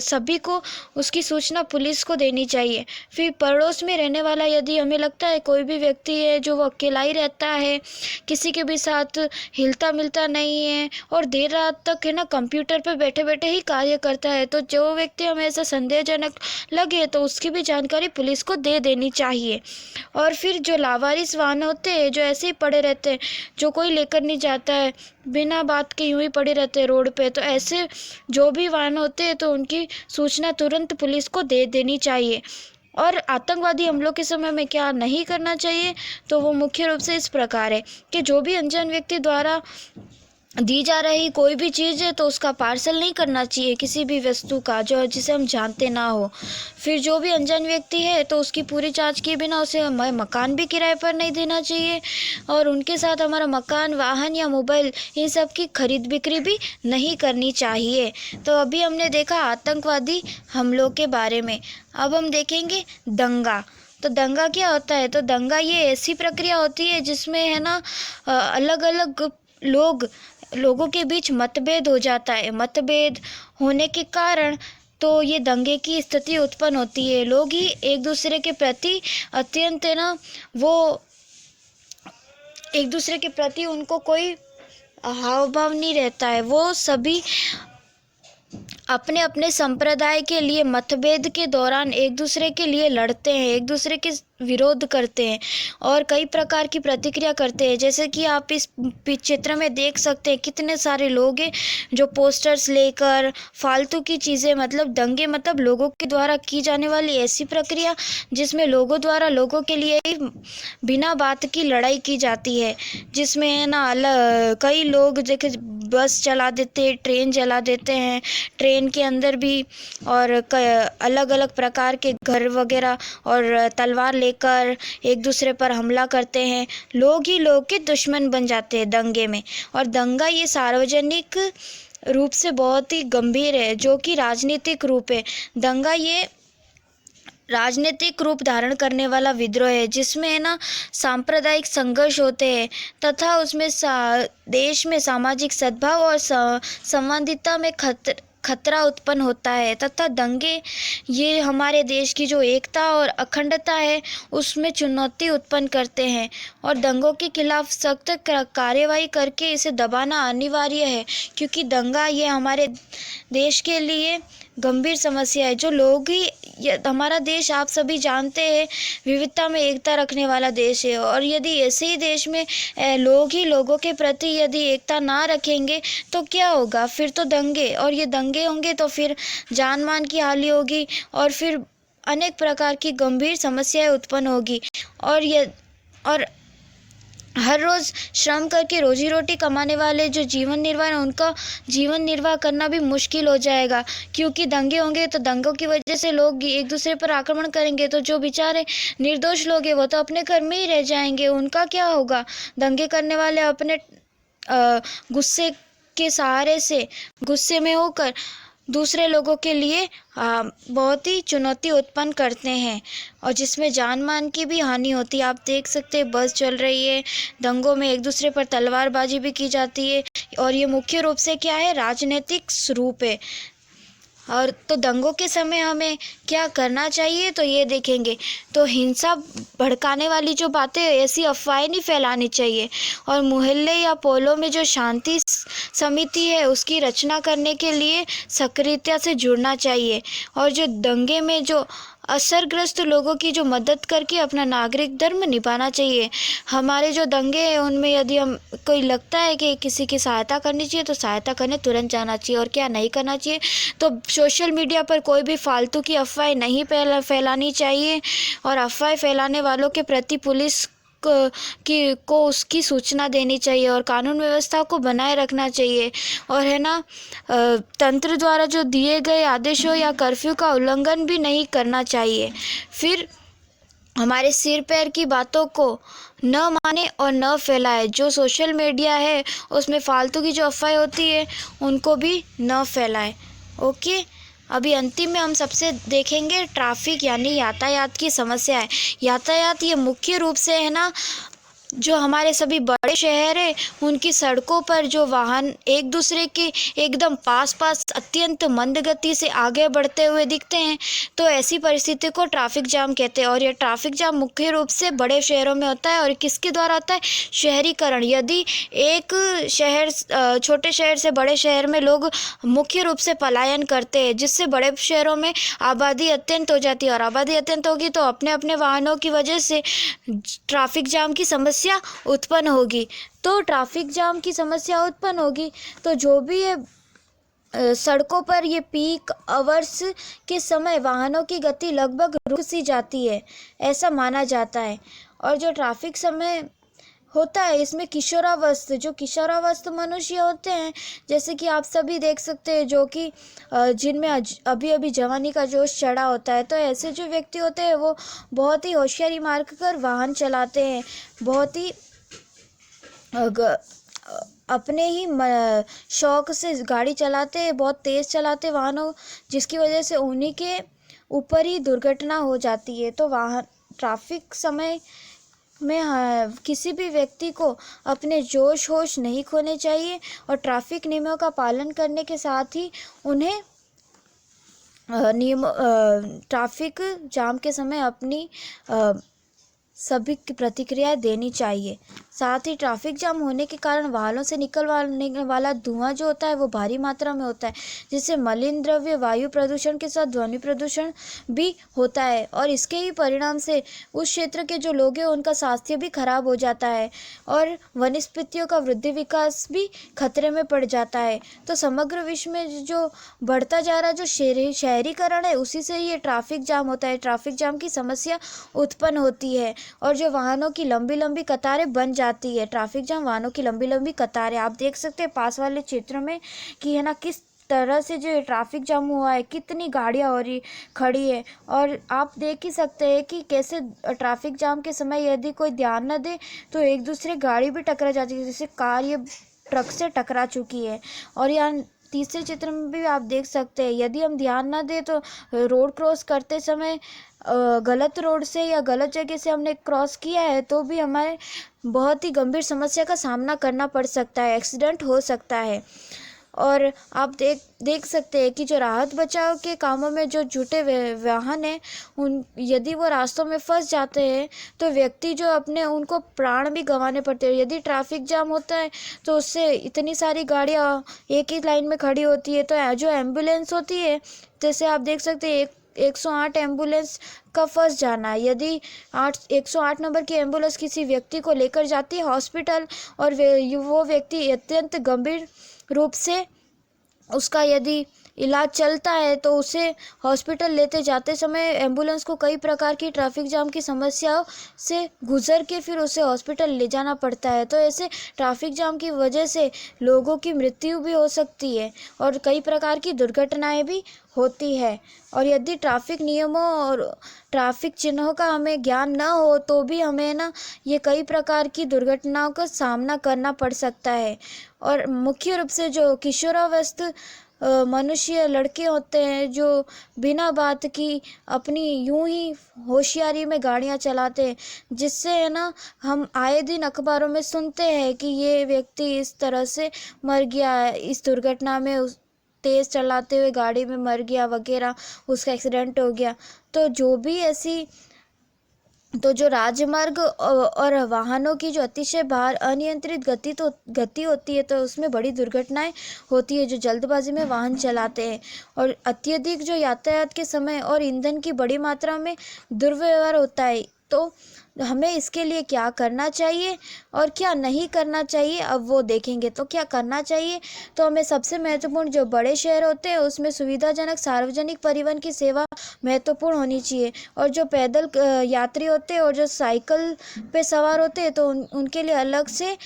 सभी को उसकी सूचना पुलिस को देनी चाहिए। फिर पड़ोस में रहने वाला, यदि हमें लगता है कोई भी व्यक्ति है जो वो अकेला ही रहता है, किसी के भी साथ हिलता मिलता नहीं है और देर रात तक है ना कंप्यूटर पर बैठे बैठे ही कार्य करता है, तो जो व्यक्ति हमें ऐसा संदेहजनक लगे तो उसकी भी जानकारी पुलिस को दे देनी चाहिए। और फिर जो लावारिस वाहन होते हैं जो ऐसे ही पड़े रहते हैं, जो कोई लेकर नहीं जाता है, बिना बात के यूं ही पड़े रहते हैं रोड पे, तो ऐसे जो भी वाहन होते हैं तो उनकी सूचना तुरंत पुलिस को दे देनी चाहिए। और आतंकवादी हमलों के समय में क्या नहीं करना चाहिए, तो वो मुख्य रूप से इस प्रकार है कि जो भी अनजान व्यक्ति द्वारा दी जा रही कोई भी चीज़ है तो उसका पार्सल नहीं करना चाहिए, किसी भी वस्तु का जिसे हम जानते ना हो। फिर जो भी अनजान व्यक्ति है तो उसकी पूरी जांच किए बिना उसे मकान भी किराए पर नहीं देना चाहिए और उनके साथ हमारा मकान, वाहन या मोबाइल इन सब की खरीद बिक्री भी नहीं करनी चाहिए। तो अभी हमने देखा आतंकवादी हमलों के बारे में। अब हम देखेंगे दंगा। तो दंगा क्या होता है, तो दंगा ये ऐसी प्रक्रिया होती है जिसमें है ना अलग अलग लोगों के बीच मतभेद हो जाता है। मतभेद होने के कारण तो ये दंगे की स्थिति उत्पन्न होती है। लोग ही एक दूसरे के प्रति अत्यंत है ना, वो एक दूसरे के प्रति उनको कोई हाव भाव नहीं रहता है। वो सभी अपने अपने संप्रदाय के लिए मतभेद के दौरान एक दूसरे के लिए लड़ते हैं, एक दूसरे के विरोध करते हैं और कई प्रकार की प्रतिक्रिया करते हैं। जैसे कि आप इस चित्र में देख सकते हैं कितने सारे लोग हैं जो पोस्टर्स लेकर फालतू की चीज़ें, मतलब दंगे मतलब लोगों के द्वारा की जाने वाली ऐसी प्रक्रिया जिसमें लोगों द्वारा लोगों के लिए ही बिना बात की लड़ाई की जाती है, जिसमें है ना कई लोग जैसे बस चला देते हैं, ट्रेन जला देते हैं, ट्रेन के अंदर भी, और अलग अलग प्रकार के घर वगैरह और तलवार लेकर एक दूसरे पर हमला करते हैं। लोग ही लोग के दुश्मन बन जाते हैं दंगे में। और दंगा ये सार्वजनिक रूप से बहुत ही गंभीर है, जो कि राजनीतिक रूप है। दंगा ये राजनीतिक रूप धारण करने वाला विद्रोह है जिसमें है ना सांप्रदायिक संघर्ष होते हैं तथा उसमें देश में सामाजिक सद्भाव और संवादिता में खतरा उत्पन्न होता है तथा दंगे ये हमारे देश की जो एकता और अखंडता है उसमें चुनौती उत्पन्न करते हैं और दंगों के खिलाफ सख्त कार्यवाही करके इसे दबाना अनिवार्य है, क्योंकि दंगा ये हमारे देश के लिए गंभीर समस्या है। जो लोग ही हमारा देश आप सभी जानते हैं विविधता में एकता रखने वाला देश है, और यदि ऐसे ही देश में लोग ही लोगों के प्रति यदि एकता ना रखेंगे तो क्या होगा, फिर तो दंगे, और ये दंगे होंगे तो फिर जान मान की हानि होगी और फिर अनेक प्रकार की गंभीर समस्याएं उत्पन्न होगी। और हर रोज़ श्रम करके रोजी रोटी कमाने वाले जो जीवन निर्वाह है उनका जीवन निर्वाह करना भी मुश्किल हो जाएगा, क्योंकि दंगे होंगे तो दंगों की वजह से लोग एक दूसरे पर आक्रमण करेंगे, तो जो बेचारे निर्दोष लोग हैं वो तो अपने घर में ही रह जाएंगे, उनका क्या होगा। दंगे करने वाले अपने गुस्से के सहारे से गुस्से में होकर दूसरे लोगों के लिए बहुत ही चुनौती उत्पन्न करते हैं, और जिसमें जान मान की भी हानि होती है। आप देख सकते हैं बस चल रही है, दंगों में एक दूसरे पर तलवारबाजी भी की जाती है, और ये मुख्य रूप से क्या है, राजनीतिक स्वरूप है। और तो दंगों के समय हमें क्या करना चाहिए तो ये देखेंगे। तो हिंसा भड़काने वाली जो बातें, ऐसी अफवाहें नहीं फैलानी चाहिए, और मोहल्ले या पोलों में जो शांति समिति है उसकी रचना करने के लिए सक्रियता से जुड़ना चाहिए, और जो दंगे में जो असरग्रस्त लोगों की जो मदद करके अपना नागरिक धर्म निभाना चाहिए। हमारे जो दंगे हैं उनमें यदि हम कोई लगता है कि किसी की सहायता करनी चाहिए तो सहायता करने तुरंत जाना चाहिए, और क्या नहीं करना चाहिए तो सोशल मीडिया पर कोई भी फालतू की अफवाहें नहीं फैलानी चाहिए, और अफवाहें फैलाने वालों के प्रति पुलिस को उसकी सूचना देनी चाहिए, और कानून व्यवस्था को बनाए रखना चाहिए, और है ना तंत्र द्वारा जो दिए गए आदेशों या कर्फ्यू का उल्लंघन भी नहीं करना चाहिए। फिर हमारे सिर पैर की बातों को न माने और न फैलाए। जो सोशल मीडिया है उसमें फालतू की जो अफवाहें होती है उनको भी न फैलाए। ओके, अभी अंतिम में हम सबसे देखेंगे ट्रैफिक यानी यातायात की समस्या है। यातायात ये मुख्य रूप से है ना, जो हमारे सभी बड़े शहर हैं उनकी सड़कों पर जो वाहन एक दूसरे के एकदम पास अत्यंत मंद गति से आगे बढ़ते हुए दिखते हैं, तो ऐसी परिस्थिति को ट्रैफिक जाम कहते हैं। और यह ट्रैफिक जाम मुख्य रूप से बड़े शहरों में होता है, और किसके द्वारा होता है, शहरीकरण। यदि एक शहर छोटे शहर से बड़े शहर में लोग मुख्य रूप से पलायन करते हैं, जिससे बड़े शहरों में आबादी अत्यंत हो जाती है, और आबादी अत्यंत होगी तो अपने अपने वाहनों की वजह से ट्रैफिक जाम की समस्या उत्पन्न होगी। तो ट्रैफिक जाम की समस्या उत्पन्न होगी तो जो भी है सड़कों पर ये पीक आवर्स के समय वाहनों की गति लगभग रुक सी जाती है, ऐसा माना जाता है। और जो ट्रैफिक समय होता है इसमें किशोरावस्थ मनुष्य होते हैं, जैसे कि आप सभी देख सकते हैं, जो कि जिनमें अभी अभी जवानी का जोश चढ़ा होता है। तो ऐसे जो व्यक्ति होते हैं वो बहुत ही होशियारी मार कर वाहन चलाते हैं, बहुत ही अपने ही शौक से गाड़ी चलाते हैं, बहुत तेज़ चलाते वाहनों, जिसकी वजह से उन्हीं के ऊपर ही दुर्घटना हो जाती है। तो ट्रैफिक समय में किसी भी व्यक्ति को अपने जोश होश नहीं खोने चाहिए, और ट्रैफिक नियमों का पालन करने के साथ ही उन्हें ट्रैफिक जाम के समय अपनी सभी की प्रतिक्रियाएं देनी चाहिए। साथ ही ट्रैफिक जाम होने के कारण वाहनों से निकलने वाला धुआं जो होता है वो भारी मात्रा में होता है, जिससे मलिन द्रव्य वायु प्रदूषण के साथ ध्वनि प्रदूषण भी होता है, और इसके ही परिणाम से उस क्षेत्र के जो लोग हैं उनका स्वास्थ्य भी खराब हो जाता है, और वनस्पतियों का वृद्धि विकास भी खतरे में पड़ जाता है। तो समग्र विश्व में जो बढ़ता जा रहा जो शहरीकरण है उसी से ये ट्रैफिक जाम होता है, ट्रैफिक जाम की समस्या उत्पन्न होती है, और जो वाहनों की लंबी लंबी कतारें बन जाती है। ट्रैफिक जाम वाहनों की लंबी लंबी कतारें, आप देख सकते हैं पास वाले क्षेत्र में कि है ना किस तरह से जो ट्रैफिक जाम हुआ है, कितनी गाड़ियाँ हो रही खड़ी है, और आप देख ही सकते हैं कि कैसे ट्रैफिक जाम के समय यदि कोई ध्यान न दे तो एक दूसरे गाड़ी भी टकरा जाती है, जैसे कार ये ट्रक से टकरा चुकी है। और यहाँ तीसरे चित्र में भी आप देख सकते हैं, यदि हम ध्यान ना दें तो रोड क्रॉस करते समय गलत रोड से या गलत जगह से हमने क्रॉस किया है तो भी हमारे बहुत ही गंभीर समस्या का सामना करना पड़ सकता है, एक्सीडेंट हो सकता है। और आप देख सकते हैं कि जो राहत बचाव के कामों में जो जुटे वाहन हैं यदि वो रास्तों में फंस जाते हैं तो व्यक्ति जो अपने उनको प्राण भी गंवाने पड़ते हैं। यदि ट्रैफिक जाम होता है तो उससे इतनी सारी गाड़ियाँ एक ही लाइन में खड़ी होती है, तो जो एम्बुलेंस होती है, जैसे आप देख सकते हैं 108 एम्बुलेंस का फंस जाना, यदि 108 नंबर की एम्बुलेंस किसी व्यक्ति को लेकर जाती है हॉस्पिटल और वो व्यक्ति अत्यंत गंभीर रूप से उसका यदि इलाज चलता है तो उसे हॉस्पिटल लेते जाते समय एम्बुलेंस को कई प्रकार की ट्रैफिक जाम की समस्याओं से गुजर के फिर उसे हॉस्पिटल ले जाना पड़ता है। तो ऐसे ट्रैफिक जाम की वजह से लोगों की मृत्यु भी हो सकती है और कई प्रकार की दुर्घटनाएं भी होती है। और यदि ट्रैफिक नियमों और ट्रैफिक चिन्हों का हमें ज्ञान न हो तो भी हमें ना ये कई प्रकार की दुर्घटनाओं का सामना करना पड़ सकता है। और मुख्य रूप से जो किशोरावस्था मनुष्य लड़के होते हैं जो बिना बात की अपनी यूं ही होशियारी में गाड़ियां चलाते हैं, जिससे है ना हम आए दिन अखबारों में सुनते हैं कि ये व्यक्ति इस तरह से मर गया, इस दुर्घटना में उस तेज़ चलाते हुए गाड़ी में मर गया वगैरह, उसका एक्सीडेंट हो गया। तो जो राजमार्ग और वाहनों की जो अतिशय बाहर अनियंत्रित गति होती है तो उसमें बड़ी दुर्घटनाएं होती है जो जल्दबाजी में वाहन चलाते हैं। और अत्यधिक जो यातायात के समय और ईंधन की बड़ी मात्रा में दुर्व्यवहार होता है। तो हमें इसके लिए क्या करना चाहिए और क्या नहीं करना चाहिए, अब वो देखेंगे। तो क्या करना चाहिए, तो हमें सबसे महत्वपूर्ण जो बड़े शहर होते हैं उसमें सुविधाजनक सार्वजनिक परिवहन की सेवा महत्वपूर्ण होनी चाहिए। और जो पैदल यात्री होते हैं और जो साइकिल पे सवार होते हैं तो उनके लिए अलग से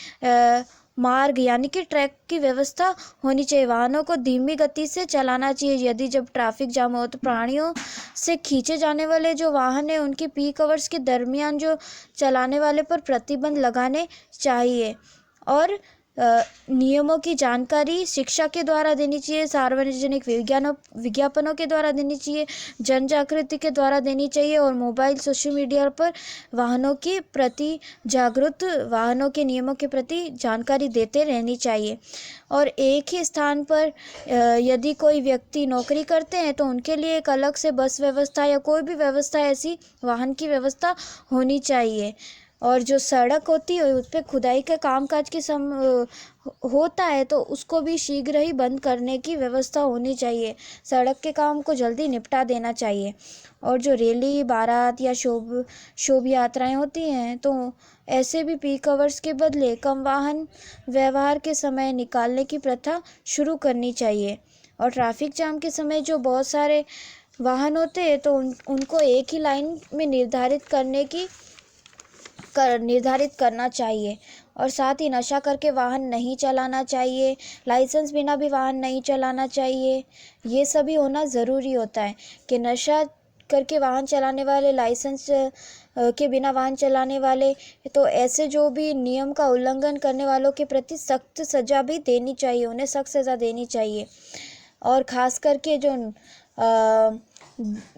मार्ग यानी कि ट्रैक की व्यवस्था होनी चाहिए। वाहनों को धीमी गति से चलाना चाहिए। यदि जब ट्रैफिक जाम हो तो प्राणियों से खींचे जाने वाले जो वाहन हैं उनकी पीक आवर्स के दरमियान जो चलाने वाले पर प्रतिबंध लगाने चाहिए। और नियमों की जानकारी शिक्षा के द्वारा देनी चाहिए, सार्वजनिक विज्ञापनों के द्वारा देनी चाहिए, जन जागृति के द्वारा देनी चाहिए और मोबाइल सोशल मीडिया पर वाहनों के नियमों के प्रति जानकारी देते रहनी चाहिए। और एक ही स्थान पर यदि कोई व्यक्ति नौकरी करते हैं तो उनके लिए एक अलग से बस व्यवस्था या कोई भी व्यवस्था ऐसी वाहन की व्यवस्था होनी चाहिए। और जो सड़क होती है उस पर खुदाई का कामकाज के होता है तो उसको भी शीघ्र ही बंद करने की व्यवस्था होनी चाहिए। सड़क के काम को जल्दी निपटा देना चाहिए। और जो रैली, बारात या शोभ यात्राएं होती हैं तो ऐसे भी पीक आवर्स के बदले कम वाहन व्यवहार के समय निकालने की प्रथा शुरू करनी चाहिए। और ट्रैफिक जाम के समय जो बहुत सारे वाहन होते हैं तो उनको एक ही लाइन में निर्धारित करना चाहिए। और साथ ही नशा करके वाहन नहीं चलाना चाहिए, लाइसेंस बिना भी वाहन नहीं चलाना चाहिए। ये सभी होना ज़रूरी होता है कि नशा करके वाहन चलाने वाले, लाइसेंस के बिना वाहन चलाने वाले, तो ऐसे जो भी नियम का उल्लंघन करने वालों के प्रति सख्त सज़ा भी देनी चाहिए, उन्हें सख्त सज़ा देनी चाहिए। और ख़ास करके जो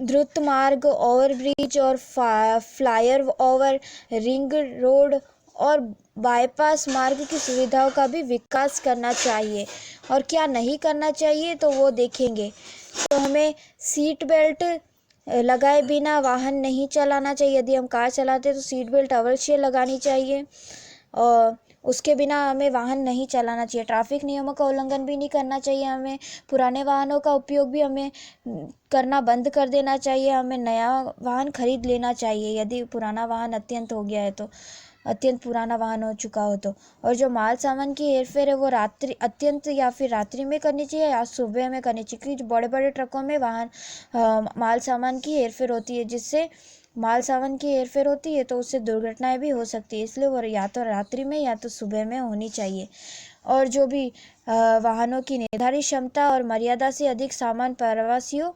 द्रुत मार्ग, ओवरब्रिज और फ्लायर ओवर, रिंग रोड और बाईपास मार्ग की सुविधाओं का भी विकास करना चाहिए। और क्या नहीं करना चाहिए तो वो देखेंगे। तो हमें सीट बेल्ट लगाए बिना वाहन नहीं चलाना चाहिए। यदि हम कार चलाते हैं तो सीट बेल्ट अवश्य लगानी चाहिए और उसके बिना हमें वाहन नहीं चलाना चाहिए। ट्रैफिक नियमों का उल्लंघन भी नहीं करना चाहिए। हमें पुराने वाहनों का उपयोग भी हमें करना बंद कर देना चाहिए। हमें नया वाहन खरीद लेना चाहिए यदि पुराना वाहन अत्यंत पुराना वाहन हो चुका हो तो। और जो माल सामान की हेरफेर है वो रात्रि में करनी चाहिए या सुबह में करनी चाहिए, क्योंकि जो बड़े बड़े ट्रकों में माल सामान की हेरफेर होती है, जिससे माल सामान की हेरफेर होती है तो उससे दुर्घटनाएं भी हो सकती है। इसलिए वो या तो रात्रि में या तो सुबह में होनी चाहिए। और जो भी वाहनों की निर्धारित क्षमता और मर्यादा से अधिक सामान प्रवासियों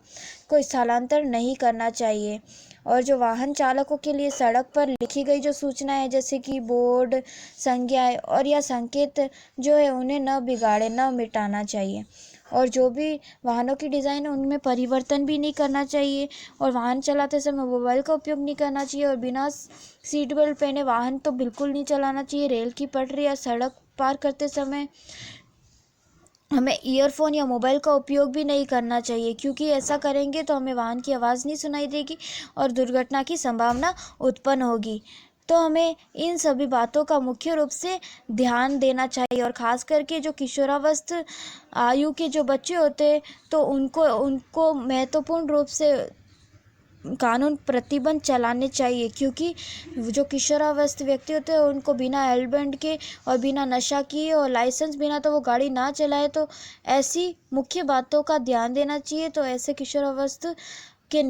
को स्थलांतर नहीं करना चाहिए। और जो वाहन चालकों के लिए सड़क पर लिखी गई जो सूचनाएं है, जैसे कि बोर्ड, संज्ञाएं और या संकेत जो है उन्हें न बिगाड़े, न मिटाना चाहिए। और जो भी वाहनों की डिज़ाइन है उनमें परिवर्तन भी नहीं करना चाहिए। और वाहन चलाते समय मोबाइल का उपयोग नहीं करना चाहिए। और बिना सीट बेल्ट पहने वाहन तो बिल्कुल नहीं चलाना चाहिए। रेल की पटरी या सड़क पार करते समय हमें ईयरफोन या मोबाइल का उपयोग भी नहीं करना चाहिए, क्योंकि ऐसा करेंगे तो हमें वाहन की आवाज़ नहीं सुनाई देगी और दुर्घटना की संभावना उत्पन्न होगी। तो हमें इन सभी बातों का मुख्य रूप से ध्यान देना चाहिए। और ख़ास करके जो किशोरावस्था आयु के जो बच्चे होते हैं तो उनको महत्वपूर्ण रूप से कानून प्रतिबंध चलाने चाहिए, क्योंकि जो किशोरावस्थी व्यक्ति होते हैं उनको बिना हेलमेट के और बिना नशा किए और लाइसेंस बिना तो वो गाड़ी ना चलाए। तो ऐसी मुख्य बातों का ध्यान देना चाहिए, तो ऐसे किशोरावस्थी के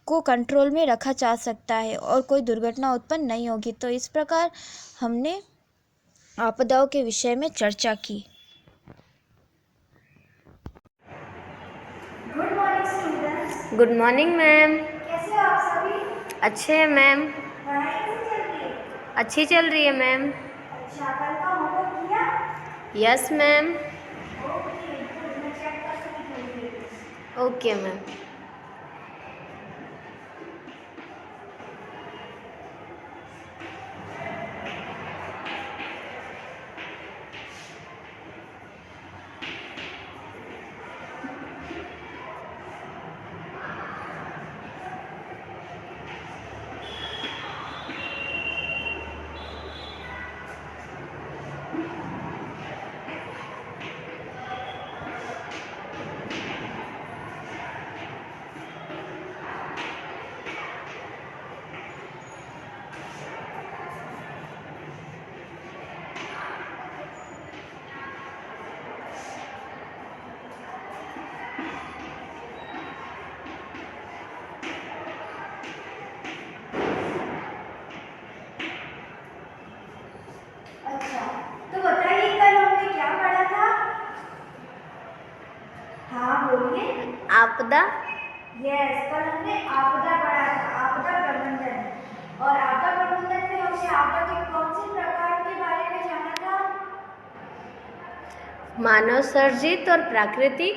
को कंट्रोल में रखा जा सकता है और कोई दुर्घटना उत्पन्न नहीं होगी। तो इस प्रकार हमने आपदाओं के विषय में चर्चा की।
Good morning students.
Good morning ma'am.
कैसे हो आप सभी?
अच्छे हैं मैम।
पढ़ाई कैसी चल रही है?
अच्छी चल रही है मैम।
अच्छा, कल का होमवर्क किया?
Yes ma'am.
Okay, good. मैं चेक कर सकती हूँ।
Okay ma'am.
अच्छा, तो बताइए कल हमने क्या पढ़ा था? हाँ बोलिए।
आपदा।
यस, कल हमने आपदा पढ़ा था, आपदा प्रबंधन। और आपदा प्रबंधन में हमने आपदा के कौन से प्रकार के बारे में जाना था?
मानव सर्जित और प्राकृतिक।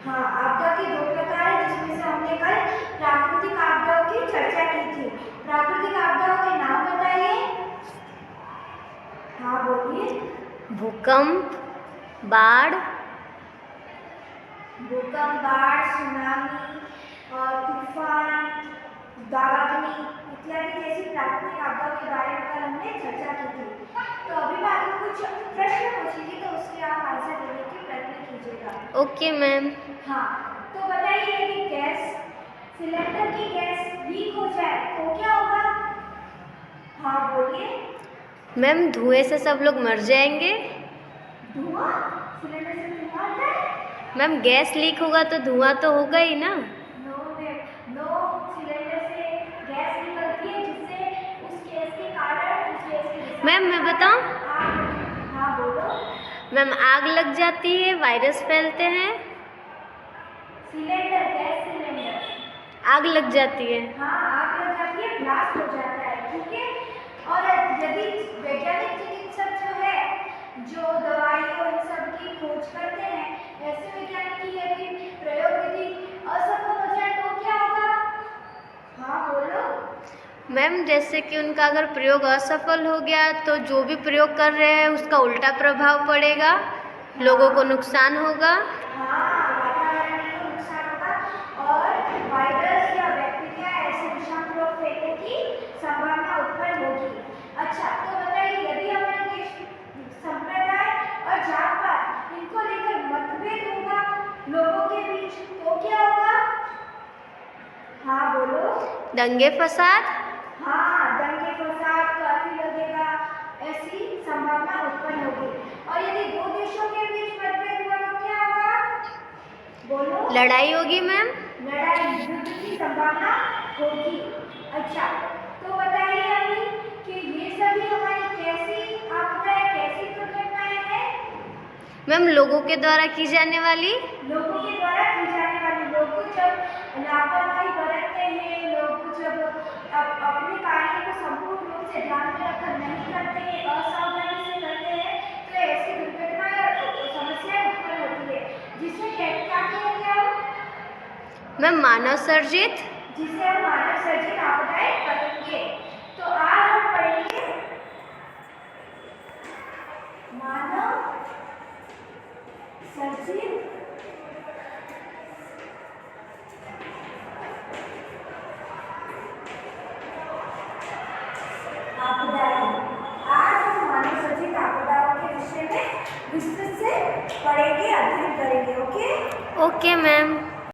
हाँ, आपदा के दो प्रकार हैं, जिसमें से हमने कल प्राकृतिक आपदाओं की चर्चा की थी। प्राकृतिक आपदाओं के नाम बताइए। हाँ बोलिए।
भूकंप, बाढ़,
भूकंप, बाढ़, सुनामी और तूफान, दावाग्नि इत्यादि जैसी प्राकृतिक आपदाओं के बारे में कल हमने चर्चा की थी। तो अभी मैं आपको कुछ प्रश्न पूछूंगी, तो उसके आप आंसर देने की प्रयत्न कीजिएगा।
Okay ma'am.
हाँ, तो बताइए यदि गैस सिलेंडर की गैस लीक हो जाए तो क्या होगा? हाँ बोलिए।
मैम धुएं से सब लोग मर जाएंगे।
धुआं? सिलेंडर से धुआं आता है?
मैम गैस लीक होगा तो धुआं तो होगा ही ना।
नो नो, सिलेंडर से गैस निकलती है, जिससे उस गैस के कारण उस गैस के
मैम मैं बताऊं?
हाँ बोलो।
मैम आग लग जाती है, वायरस फैलते हैं।
सिलेंडर, गैस सिलेंडर
आग लग जाती है।
हाँ, आग लग जाती है, ब्लास्ट हो जाता है, ठीक है। और यदि वैज्ञानिक चिकित्सक जो है, जो दवाइयों इन सब की खोज करते हैं, ऐसे वैज्ञानिक की यदि प्रयोग विधि असफल हो जाए तो क्या होगा? हाँ बोलो।
मैम जैसे कि उनका अगर प्रयोग असफल हो गया तो जो भी प्रयोग कर रहे हैं उसका उल्टा प्रभाव पड़ेगा, लोगों को नुकसान होगा।
हाँ, वातावरण को नुकसान होगा और वायरस या बैक्टीरिया ऐसे विषाणु रोग फैलने की संभावना उत्पन्न होगी। अच्छा, तो बताइए यदि हमारे देश संप्रदाय और जात पात इनको लेकर मतभेद होगा लोगों के बीच, तो क्या होगा? हाँ बोलो।
दंगे फसाद।
हाँ, दंगे फसाद, कर्फ्यू लगेगा, ऐसी संभावना उत्पन्न होगी। और यदि दो देशों के बीच मतभेद हुआ तो क्या होगा? बोलो।
लड़ाई होगी मैम।
लड़ाई, युद्ध की संभावना होगी। अच्छा, तो बताइए अभी कि ये सभी हमारी कैसी आपदाएं, कैसी दुर्घटनाएं हैं?
मैम लोगों के द्वारा की जाने वाली।
लोगों के द्वारा की जाने वाली, लोग जब लापरवाही बरतते हैं, लोग जब अपने कार्य को संपूर्ण रूप से ध्यान में रखकर नहीं करते हैं, असावधानी से करते हैं, तो ऐसी दुर्घटनाएं और समस्याएं उत्पन्न होती है, जिसे क्या कहेंगे हम?
मैम मानव सर्जित।
जिसे हम मानव सर्जित आपदाएं कहेंगे। तो आज हम पढ़ेंगे मानव सर्जित